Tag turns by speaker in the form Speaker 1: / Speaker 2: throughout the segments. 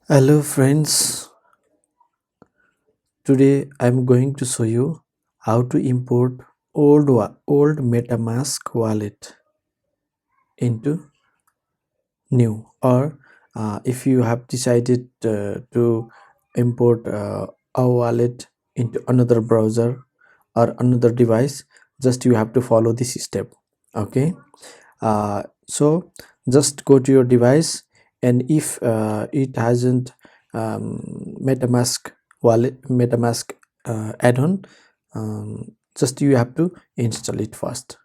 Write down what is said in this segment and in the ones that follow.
Speaker 1: Hello friends, today I'm going to show you how to import old MetaMask wallet into new, or if you have decided to import a wallet into another browser or another device, just you have to follow this step. Okay, so just go to your device, and if it hasn't MetaMask add-on, just you have to install it first.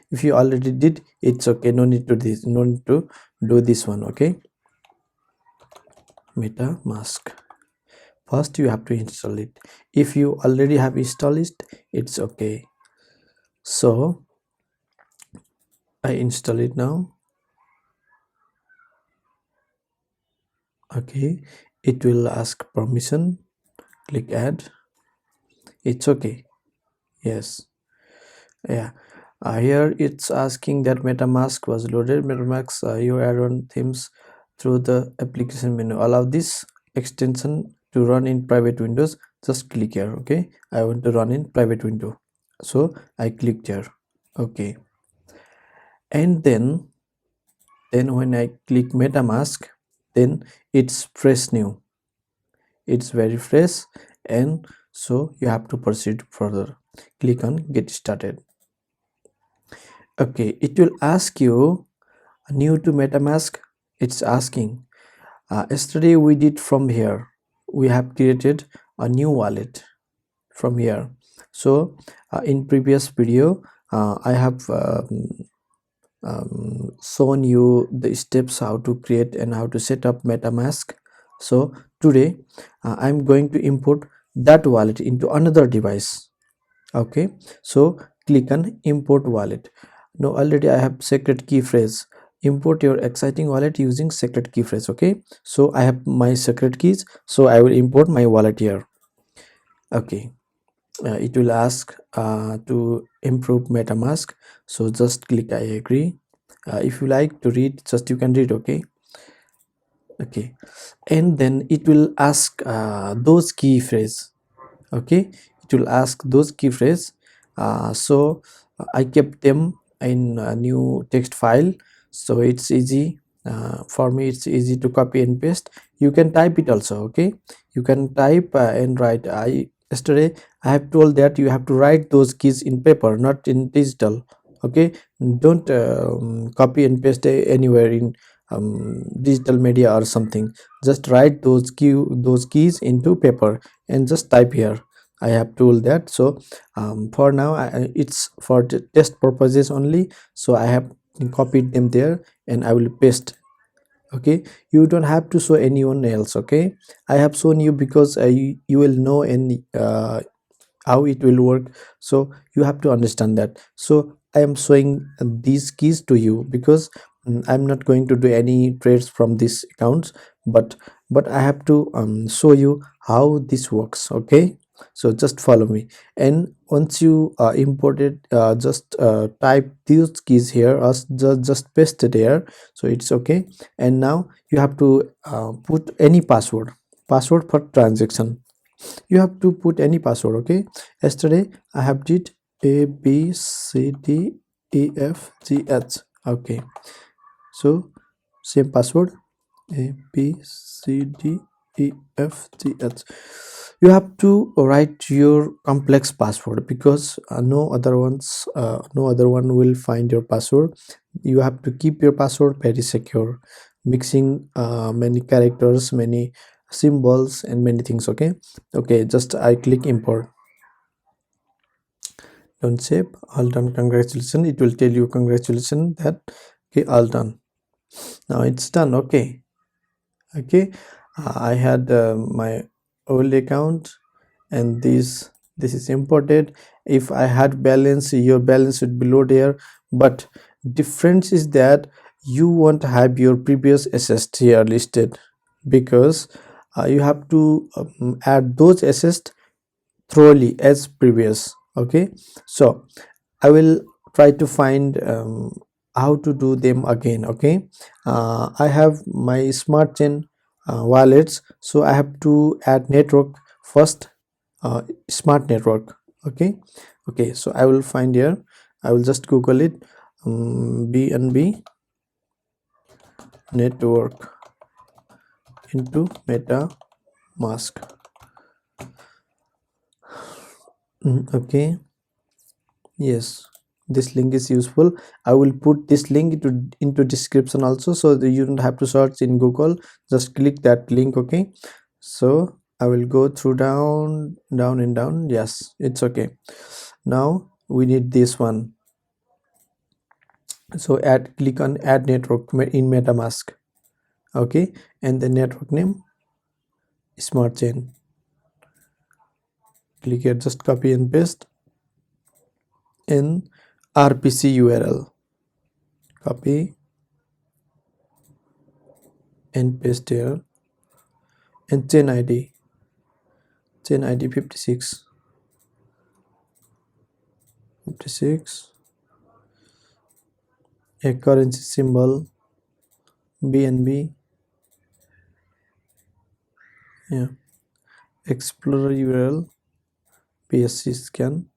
Speaker 1: If you already did, it's okay, no need to do this one. Okay, MetaMask, first you have to install it. If you already have installed it, it's okay. So I install it now. Okay, it will ask permission, click add. It's okay. Yes. Yeah. Here it's asking that MetaMask was loaded. MetaMask your add-on themes through the application menu. Allow this extension to run in private windows. Just click here. Okay, I want to run in private window, so I clicked here. Okay, and then when I click MetaMask, then it's fresh new. It's very fresh, and so you have to proceed further. Click on get started. Okay, it will ask you new to MetaMask. It's asking yesterday we did from here, we have created a new wallet from here. So in previous video I have shown you the steps how to create and how to set up MetaMask. So today I'm going to import that wallet into another device. Okay, so click on import wallet. Now already I have secret key phrase. Import your exciting wallet using secret key phrase. Okay, so I have my secret keys, so I will import my wallet here. Okay, it will ask to improve MetaMask, so just click I agree. If you like to read, just you can read. Okay, okay, and then it will ask those key phrase. Okay, it will ask those key phrase. So I kept them in a new text file, so it's easy for me. It's easy to copy and paste. You can type it also. Okay, you can type and write. Yesterday I have told that you have to write those keys in paper, not in digital. Okay, don't copy and paste anywhere in digital media or something. Just write those keys into paper and just type here. I have told that. So for now it's for the test purposes only, so I have copied them there and I will paste. Okay, you don't have to show anyone else. Okay, I have shown you because you will know and how it will work, so you have to understand that. So I am showing these keys to you because I'm not going to do any trades from these accounts, but I have to show you how this works. Okay, so just follow me, and once you import it, just type these keys here, or just paste it here, so it's okay. And now you have to put any password for transaction. You have to put any password. Okay, yesterday I have did a b c d e f g h. Okay, so same password, a b c d e f g h. You have to write your complex password because no other one will find your password. You have to keep your password very secure, mixing many characters, many symbols and many things. Okay, okay, just I click import. Don't save, all done, congratulations. It will tell you congratulations that okay, all done. Now it's done. Okay, okay, I had my old account, and this is imported. If I had balance, your balance would be low there, but difference is that you won't have your previous assets here listed, because you have to add those assets thoroughly as previous. Okay, so I will try to find how to do them again. Okay, I have my smart chain wallets, so I have to add network first. Smart network. Okay. Okay, so I will find here, I will just google it, BNB network into MetaMask. Okay. Yes, this link is useful. I will put this link into description also, so that you don't have to search in Google. Just click that link. Okay. So I will go through down, down and down. Yes, it's okay. Now we need this one. So click on add network in MetaMask. Okay, and the network name Smart Chain. Click here, just copy and paste in RPC URL. Copy and paste here, and chain ID 56, a currency symbol BNB. Yeah, explorer URL PSC scan.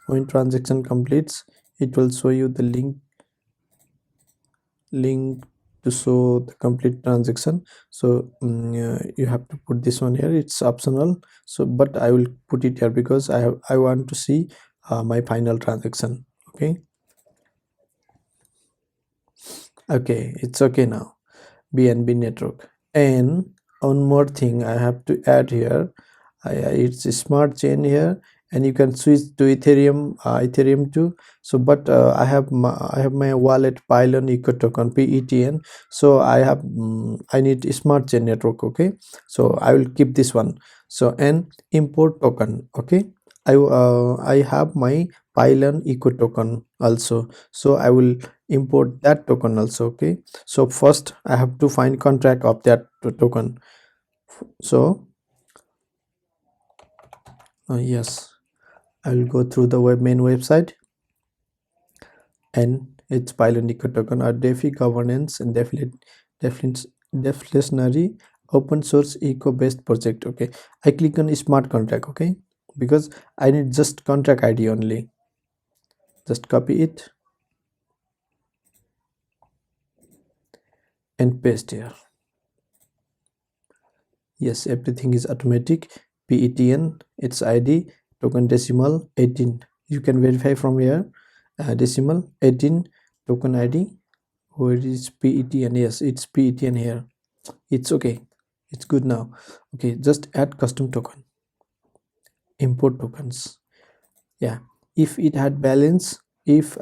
Speaker 1: When transaction completes, it will show you the link to show the complete transaction. So you have to put this one here, it's optional, so but I will put it here because I want to see my final transaction. Okay. Okay, it's okay now. BNB network. And one more thing I have to add here, it's a smart chain here, and you can switch to Ethereum too. So but I have my wallet Pylon Eco Token, PETN. So I need a smart chain network. Okay, so I will keep this one. So and import token. Okay, I have my Pylon Eco Token also, so I will import that token also. Okay, so first I have to find contract of that token. So yes, I will go through the main website, and it's Pylon Eco Token or DeFi governance and deflationary open source eco based project. Okay, I click on smart contract. Okay, because I need just contract ID only. Just copy it and paste here. Yes, everything is automatic. PETN, its ID, token decimal 18. You can verify from here. Decimal 18, token ID. Where is PETN? Yes, it's PETN here. It's okay. It's good now. Okay, just add custom token. Import tokens. Yeah, if it had balance, if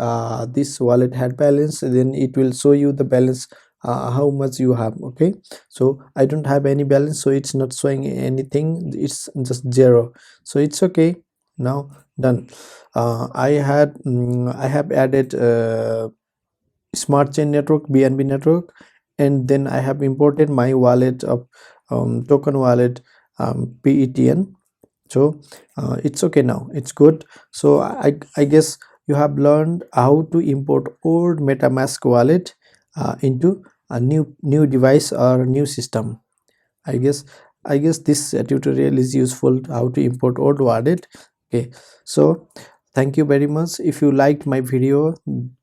Speaker 1: this wallet had balance, then it will show you the balance, how much you have. Okay, so I don't have any balance, so it's not showing anything, it's just zero, so it's okay. Now done. I have added smart chain network, BNB network, and then I have imported my wallet of token wallet, PETN. So it's okay now, it's good. So I guess you have learned how to import old MetaMask wallet into a new device or new system. i guess I guess this tutorial is useful, how to import old wallet. Okay, so thank you very much. If you liked my video,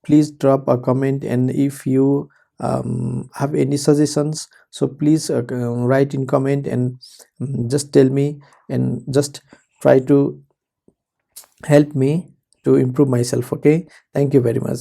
Speaker 1: please drop a comment, and if you have any suggestions, so please write in comment, and just tell me, and just try to help me to improve myself. Okay, thank you very much.